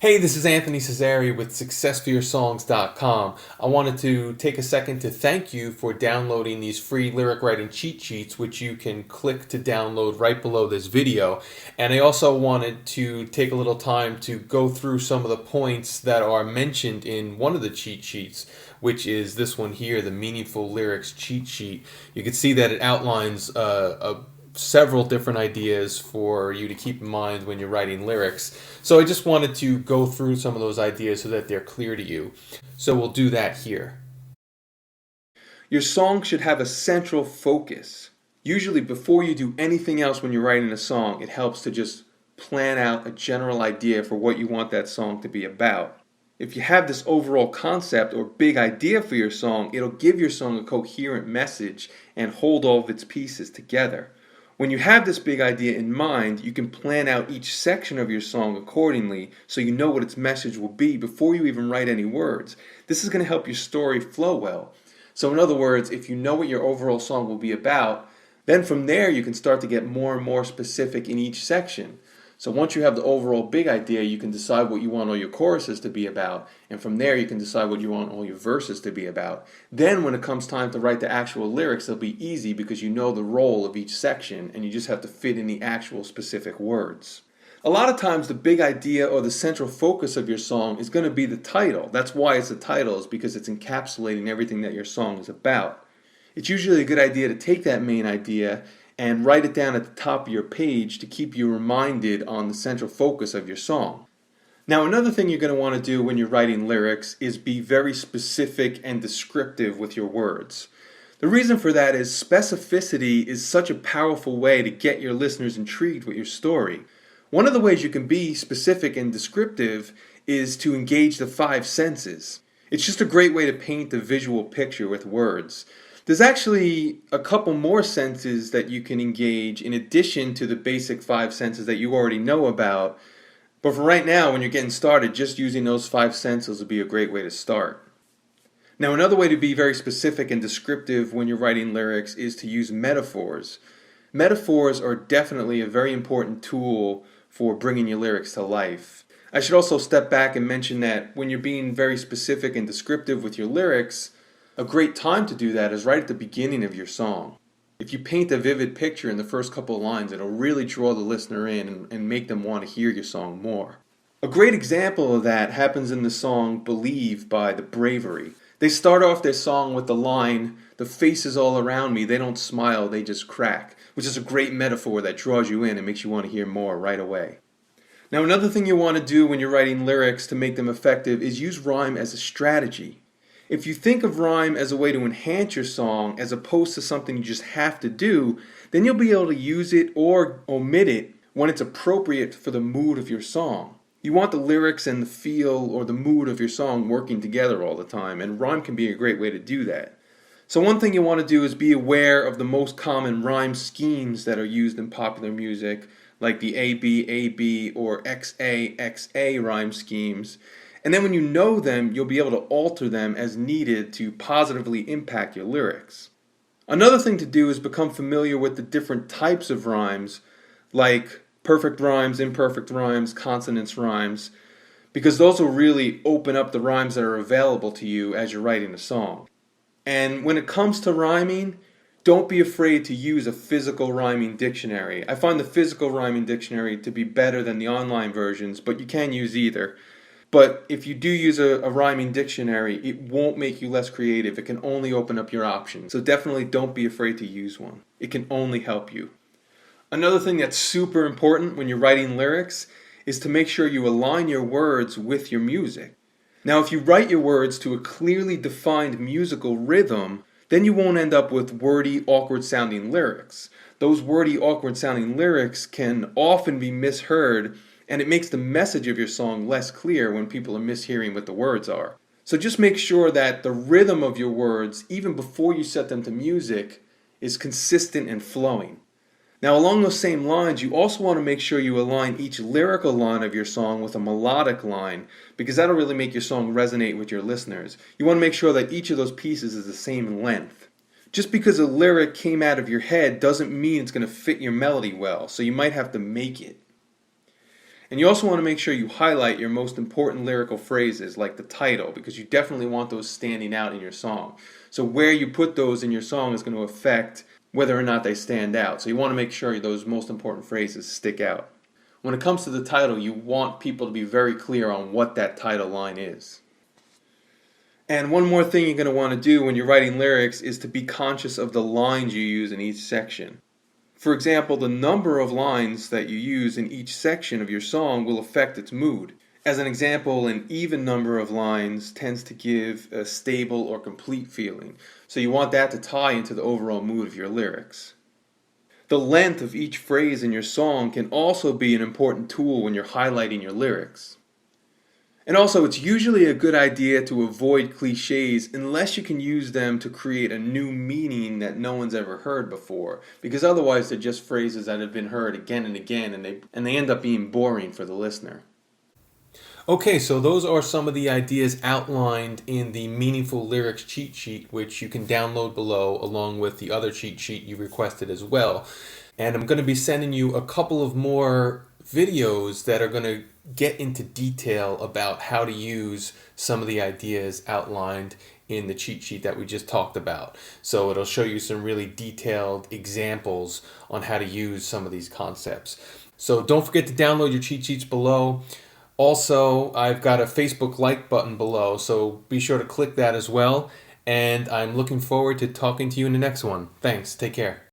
Hey, this is Anthony Cesari with SuccessForYourSongs.com. I wanted to take a second to thank you for downloading these free lyric writing cheat sheets, which you can click to download right below this video. And I also wanted to take a little time to go through some of the points that are mentioned in one of the cheat sheets, which is this one here, the Meaningful Lyrics cheat sheet. You can see that it outlines several different ideas for you to keep in mind when you're writing lyrics. So I just wanted to go through some of those ideas so that they're clear to you. So we'll do that here. Your song should have a central focus. Usually before you do anything else when you're writing a song, it helps to just plan out a general idea for what you want that song to be about. If you have this overall concept or big idea for your song, it'll give your song a coherent message and hold all of its pieces together. When you have this big idea in mind, you can plan out each section of your song accordingly so you know what its message will be before you even write any words. This is going to help your story flow well. So in other words, if you know what your overall song will be about, then from there you can start to get more and more specific in each section. So once you have the overall big idea, you can decide what you want all your choruses to be about, and from there you can decide what you want all your verses to be about. Then when it comes time to write the actual lyrics, it'll be easy because you know the role of each section and you just have to fit in the actual specific words. A lot of times the big idea or the central focus of your song is going to be the title. That's why it's the title, is because it's encapsulating everything that your song is about. It's usually a good idea to take that main idea and write it down at the top of your page to keep you reminded on the central focus of your song. Now, another thing you're going to want to do when you're writing lyrics is be very specific and descriptive with your words. The reason for that is specificity is such a powerful way to get your listeners intrigued with your story. One of the ways you can be specific and descriptive is to engage the five senses. It's just a great way to paint a visual picture with words. There's actually a couple more senses that you can engage in addition to the basic five senses that you already know about. But for right now, when you're getting started, just using those five senses will be a great way to start. Now, another way to be very specific and descriptive when you're writing lyrics is to use metaphors. Metaphors are definitely a very important tool for bringing your lyrics to life. I should also step back and mention that when you're being very specific and descriptive with your lyrics, a great time to do that is right at the beginning of your song. If you paint a vivid picture in the first couple of lines, it'll really draw the listener in and make them want to hear your song more. A great example of that happens in the song Believe by The Bravery. They start off their song with the line, "The faces all around me, they don't smile, they just crack," which is a great metaphor that draws you in and makes you want to hear more right away. Now, another thing you want to do when you're writing lyrics to make them effective is use rhyme as a strategy. If you think of rhyme as a way to enhance your song as opposed to something you just have to do, then you'll be able to use it or omit it when it's appropriate for the mood of your song. You want the lyrics and the feel or the mood of your song working together all the time, and rhyme can be a great way to do that. So one thing you want to do is be aware of the most common rhyme schemes that are used in popular music, like the AB or XA rhyme schemes. And then when you know them, you'll be able to alter them as needed to positively impact your lyrics. Another thing to do is become familiar with the different types of rhymes, like perfect rhymes, imperfect rhymes, consonance rhymes, because those will really open up the rhymes that are available to you as you're writing a song. And when it comes to rhyming, don't be afraid to use a physical rhyming dictionary. I find the physical rhyming dictionary to be better than the online versions, but you can use either. But if you do use a rhyming dictionary, it won't make you less creative. It can only open up your options. So definitely don't be afraid to use one. It can only help you. Another thing that's super important when you're writing lyrics is to make sure you align your words with your music. Now, if you write your words to a clearly defined musical rhythm, then you won't end up with wordy, awkward-sounding lyrics. Those wordy, awkward-sounding lyrics can often be misheard, and it makes the message of your song less clear when people are mishearing what the words are. So just make sure that the rhythm of your words, even before you set them to music, is consistent and flowing. Now, along those same lines, you also want to make sure you align each lyrical line of your song with a melodic line, because that'll really make your song resonate with your listeners. You want to make sure that each of those pieces is the same length. Just because a lyric came out of your head doesn't mean it's going to fit your melody well, so you might have to make it. And you also want to make sure you highlight your most important lyrical phrases, like the title, because you definitely want those standing out in your song. So where you put those in your song is going to affect whether or not they stand out. So you want to make sure those most important phrases stick out. When it comes to the title, you want people to be very clear on what that title line is. And one more thing you're going to want to do when you're writing lyrics is to be conscious of the lines you use in each section. For example, the number of lines that you use in each section of your song will affect its mood. As an example, an even number of lines tends to give a stable or complete feeling, so you want that to tie into the overall mood of your lyrics. The length of each phrase in your song can also be an important tool when you're highlighting your lyrics. And also, it's usually a good idea to avoid cliches unless you can use them to create a new meaning that no one's ever heard before, because otherwise they're just phrases that have been heard again and again, and they end up being boring for the listener. Okay, so those are some of the ideas outlined in the Meaningful Lyrics cheat sheet, which you can download below along with the other cheat sheet you requested as well. And I'm going to be sending you a couple of more videos that are going to get into detail about how to use some of the ideas outlined in the cheat sheet that we just talked about. So it'll show you some really detailed examples on how to use some of these concepts. So don't forget to download your cheat sheets below. Also, I've got a Facebook like button below, so be sure to click that as well. And I'm looking forward to talking to you in the next one. Thanks. Take care.